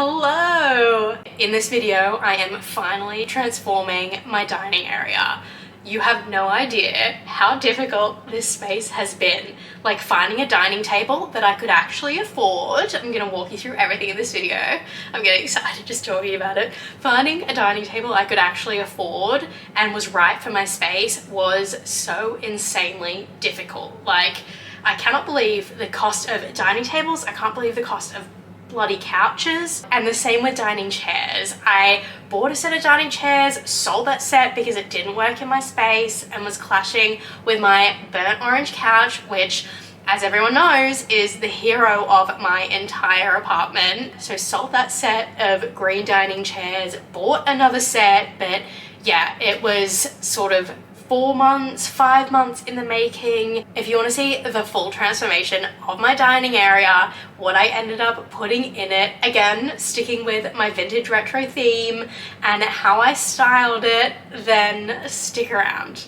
Hello! In this video, I am finally transforming my dining area. You have no idea how difficult this space has been. Like finding a dining table that I could actually afford. I'm gonna walk you through everything in this video. I'm getting excited just talking about it. Finding a dining table I could actually afford and was right for my space was so insanely difficult. Like, I cannot believe the cost of dining tables. I can't believe the cost of bloody couches, and the same with dining chairs. I bought a set of dining chairs, sold that set because it didn't work in my space and was clashing with my burnt orange couch, which, as everyone knows, is the hero of my entire apartment. So sold that set of green dining chairs, bought another set, but yeah, it was sort of 4 months, 5 months in the making. If you want to see the full transformation of my dining area, what I ended up putting in it, again, sticking with my vintage retro theme and how I styled it, then stick around.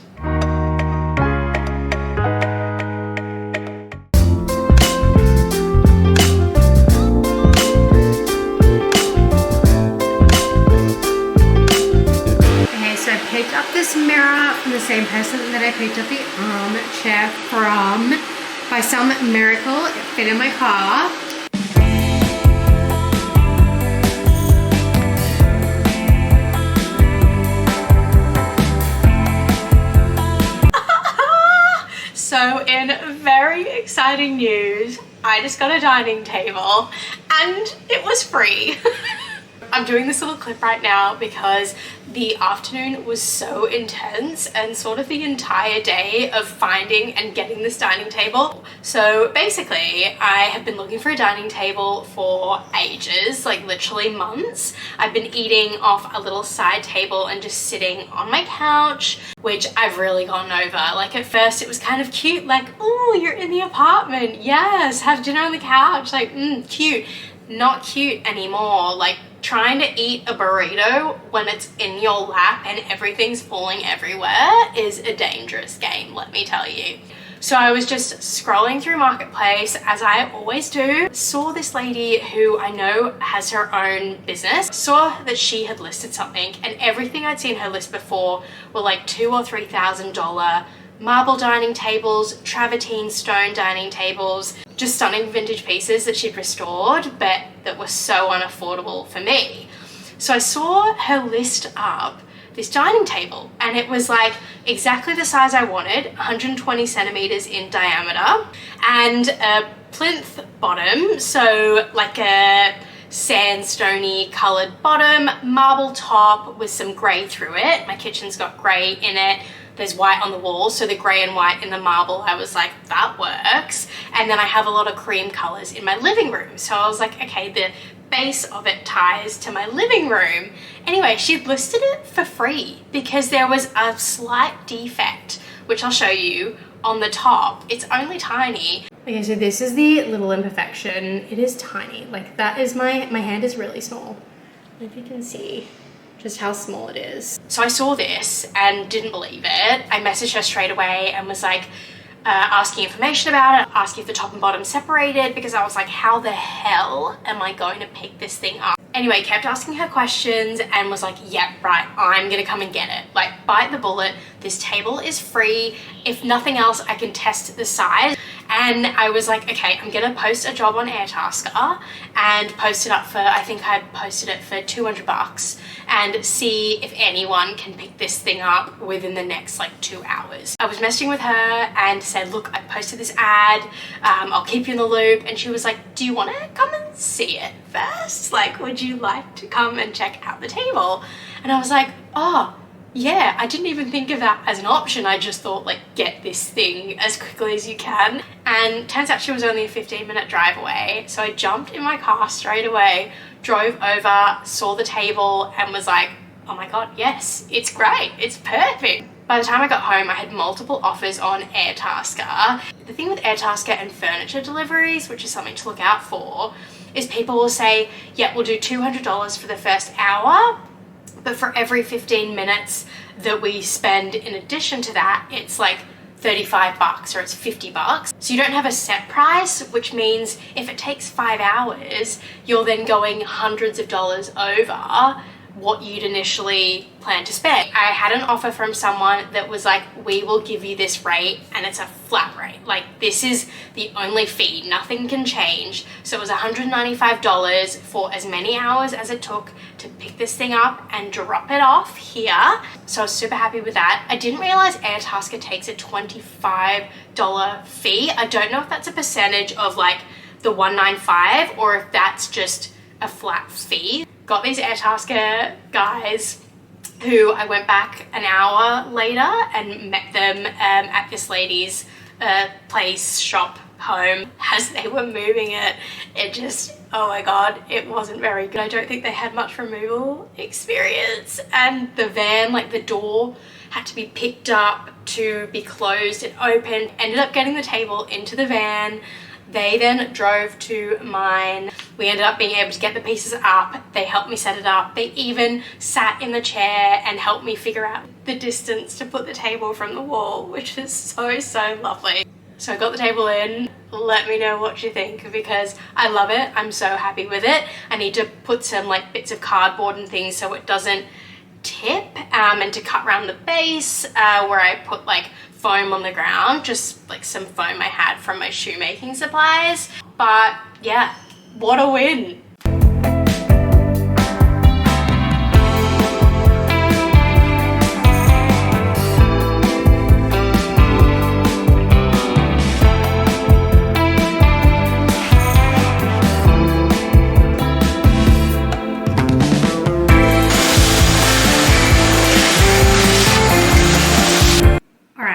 Picked up this mirror from the same person that I picked up the armchair from. By some miracle, it fit in my car. So in very exciting news, I just got a dining table and it was free. I'm doing this little clip right now because the afternoon was so intense and sort of the entire day of finding and getting this dining table. So basically, I have been looking for a dining table for ages, like literally months. I've been eating off a little side table and just sitting on my couch, which I've really gotten over. Like at first it was kind of cute, like, oh, you're in the apartment, yes, have dinner on the couch, like, cute. Not cute anymore. Like, trying to eat a burrito when it's in your lap and everything's falling everywhere is a dangerous game, let me tell you. So I was just scrolling through Marketplace, as I always do, saw this lady who I know has her own business, saw that she had listed something, and everything I'd seen her list before were like $2,000 or $3,000 marble dining tables, travertine stone dining tables, just stunning vintage pieces that she'd restored, but that were so unaffordable for me. So I saw her list up this dining table, and it was like exactly the size I wanted, 120 centimeters in diameter, and a plinth bottom, so like a sandstone-y colored bottom, marble top with some gray through it. My kitchen's got gray in it. There's white on the wall, so the gray and white in the marble, I was like, that works. And then I have a lot of cream colors in my living room. So I was like, okay, the base of it ties to my living room. Anyway, she'd listed it for free because there was a slight defect, which I'll show you on the top. It's only tiny. Okay, so this is the little imperfection. It is tiny. Like that is my hand is really small. If you can see just how small it is. So I saw this and didn't believe it. I messaged her straight away and was like asking information about it, asking if the top and bottom separated, because I was like, how the hell am I going to pick this thing up? Anyway, kept asking her questions and was like, yeah, right, I'm gonna come and get it. Like, bite the bullet, this table is free. If nothing else, I can test the size. And I was like, okay, I'm gonna post a job on Airtasker and post it up for, I think I posted it for $200, and see if anyone can pick this thing up within the next like 2 hours. I was messaging with her and said, look, I posted this ad, I'll keep you in the loop. And she was like, do you want to come and see it first? Like, would you like to come and check out the table? And I was like, oh, yeah, I didn't even think of that as an option. I just thought, like, get this thing as quickly as you can. And turns out she was only a 15-minute drive away. So I jumped in my car straight away, drove over, saw the table, and was like, oh my God, yes, it's great, it's perfect. By the time I got home, I had multiple offers on Airtasker. The thing with Airtasker and furniture deliveries, which is something to look out for, is people will say, yeah, we'll do $200 for the first hour, but for every 15 minutes that we spend in addition to that, it's like 35 bucks or it's 50 bucks. So you don't have a set price, which means if it takes 5 hours, you're then going hundreds of dollars over what you'd initially planned to spend. I had an offer from someone that was like, we will give you this rate and it's a flat rate. Like, this is the only fee, nothing can change. So it was $195 for as many hours as it took to pick this thing up and drop it off here. So I was super happy with that. I didn't realize Airtasker takes a $25 fee. I don't know if that's a percentage of like the $195 or if that's just a flat fee. Got these Airtasker guys who I went back an hour later and met them at this lady's place, shop, home. As they were moving it, it just, oh my god, it wasn't very good. I don't think they had much removal experience, and the van, like the door had to be picked up to be closed and opened. Ended up getting the table into the van. They then drove to mine. We ended up being able to get the pieces up. They helped me set it up. They even sat in the chair and helped me figure out the distance to put the table from the wall, which is so, so lovely. So I got the table in. Let me know what you think, because I love it. I'm so happy with it. I need to put some like bits of cardboard and things so it doesn't tip, and to cut around the base where I put like foam on the ground, just like some foam I had from my shoemaking supplies. But yeah, what a win.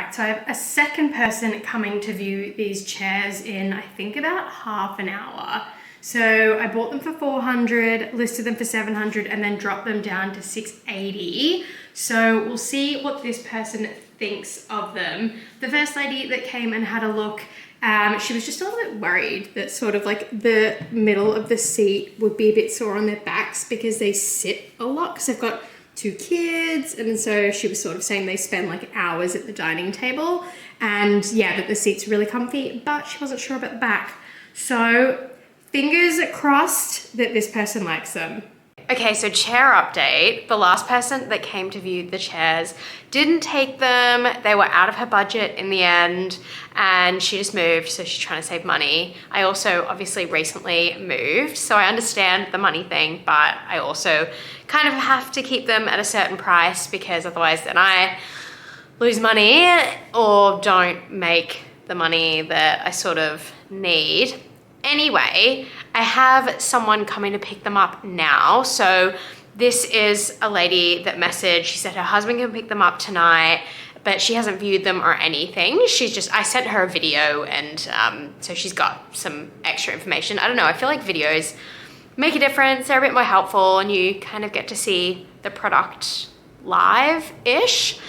So I have a second person coming to view these chairs in, I think, about half an hour. So I bought them for $400, listed them for $700, and then dropped them down to $680. So we'll see what this person thinks of them. The first lady that came and had a look, she was just a little bit worried that sort of like the middle of the seat would be a bit sore on their backs because they sit a lot, because they've got 2 kids, and so she was sort of saying they spend like hours at the dining table, and yeah, that the seat's really comfy, but she wasn't sure about the back. So fingers crossed that this person likes them. Okay, so chair update. The last person that came to view the chairs didn't take them. They were out of her budget in the end, and she just moved, so she's trying to save money. I also obviously recently moved, so I understand the money thing, but I also kind of have to keep them at a certain price, because otherwise then I lose money or don't make the money that I sort of need. Anyway, I have someone coming to pick them up now. So this is a lady that messaged. She said her husband can pick them up tonight, but she hasn't viewed them or anything. I sent her a video, and so she's got some extra information. I don't know, I feel like videos make a difference. They're a bit more helpful, and you kind of get to see the product live-ish.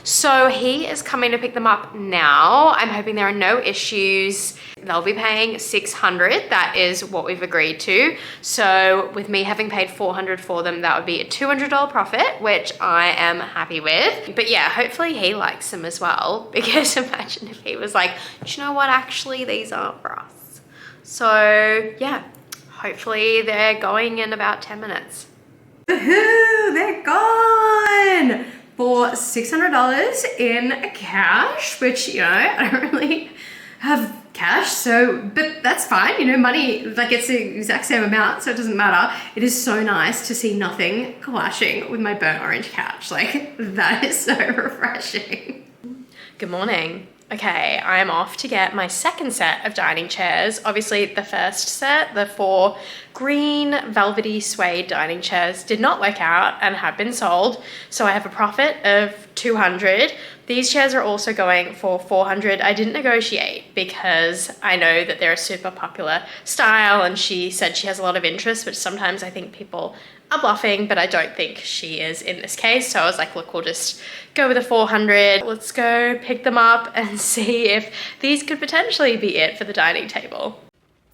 So he is coming to pick them up now. I'm hoping there are no issues. They'll be paying $600. That is what we've agreed to. So with me having paid $400 for them, that would be a $200 profit, which I am happy with. But yeah, hopefully he likes them as well, because imagine if he was like, do you know what, actually these aren't for us. So yeah, hopefully they're going in about 10 minutes. Woohoo, they're gone! For $600 in cash, which, you know, I don't really have cash, so, but that's fine, you know, money, like it's the exact same amount, so it doesn't matter. It is so nice to see nothing clashing with my burnt orange couch. Like, that is so refreshing. Good morning. Okay, I'm off to get my second set of dining chairs. Obviously, the first set, the 4 green velvety suede dining chairs, did not work out and have been sold. So I have a profit of $200. These chairs are also going for $400. I didn't negotiate because I know that they're a super popular style, and she said she has a lot of interest, which sometimes I think people are bluffing, but I don't think she is in this case. So I was like, look, we'll just go with the $400. Let's go pick them up and see if these could potentially be it for the dining table.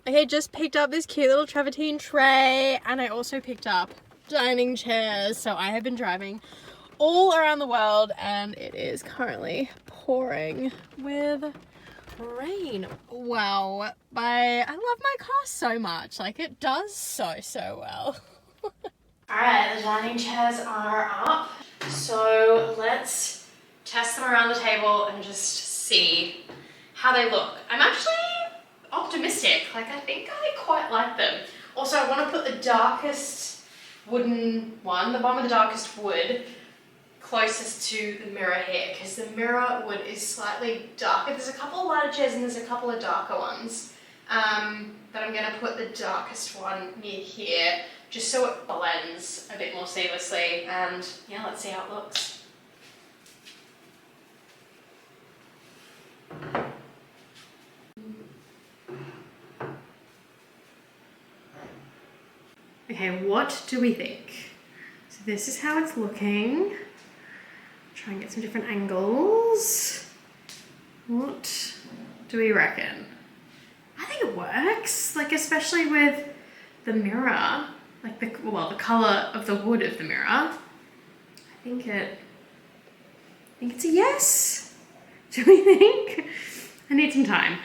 Okay, just picked up this cute little travertine tray, and I also picked up dining chairs. So I have been driving all around the world, and it is currently pouring with rain. Wow, I love my car so much. Like, it does so well. Alright, the dining chairs are up. So let's test them around the table and just see how they look. I'm actually optimistic. Like, I think I quite like them. Also, I want to put the darkest wooden one, the one with the darkest wood, closest to the mirror here, because the mirror wood is slightly darker. There's a couple of lighter chairs and there's a couple of darker ones. But I'm going to put the darkest one near here, just so it blends a bit more seamlessly. And yeah, let's see how it looks. Okay, what do we think? So this is how it's looking. Try and get some different angles. What do we reckon? I think it works, like especially with the mirror, like the color of the wood of the mirror. I think it's a yes. Do we think? I need some time.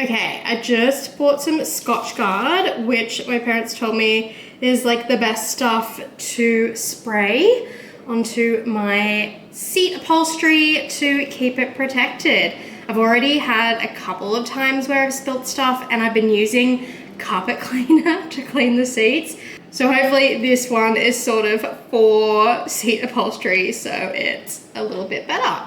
Okay, I just bought some Scotchgard, which my parents told me is like the best stuff to spray onto my seat upholstery to keep it protected. I've already had a couple of times where I've spilt stuff and I've been using carpet cleaner to clean the seats. So hopefully this one is sort of for seat upholstery, so it's a little bit better.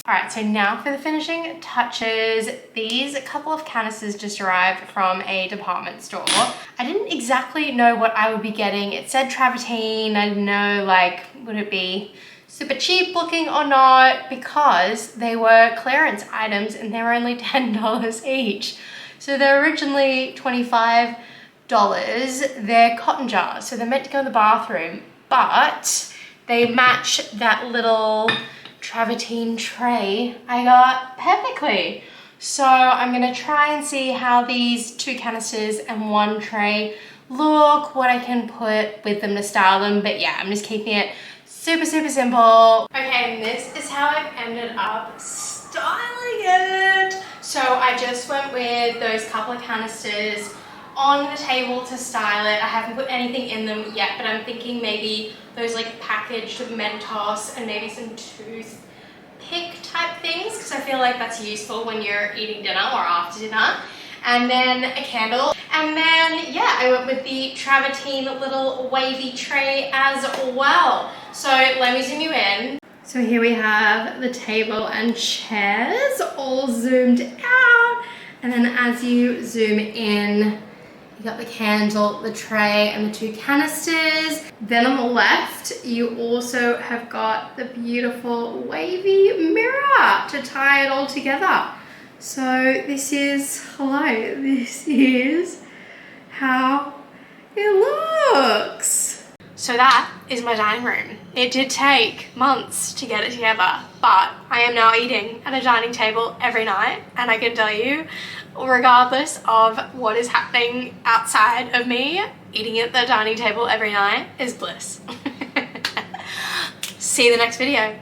Alright, so now for the finishing touches. These couple of canisters just arrived from a department store. I didn't exactly know what I would be getting. It said travertine. I didn't know, like, would it be super cheap looking or not, because they were clearance items and they were only $10 each. So they're originally $25. They're cotton jars, so they're meant to go in the bathroom, but they match that little travertine tray I got perfectly. So I'm gonna try and see how these 2 canisters and 1 tray look, what I can put with them to style them. But yeah, I'm just keeping it super simple. Okay, and this is how I've ended up styling it. So I just went with those couple of canisters on the table to style it. I haven't put anything in them yet, but I'm thinking maybe those like packaged Mentos and maybe some toothpick type things, because I feel like that's useful when you're eating dinner or after dinner. And then a candle. And then, yeah, I went with the travertine little wavy tray as well. So let me zoom you in. So here we have the table and chairs all zoomed out. And then as you zoom in, you got the candle, the tray, and the 2 canisters. Then on the left, you also have got the beautiful wavy mirror to tie it all together. So this is how it looks. So that is my dining room. It did take months to get it together, but I am now eating at a dining table every night, and I can tell you, regardless of what is happening outside of me, eating at the dining table every night is bliss. See you in the next video.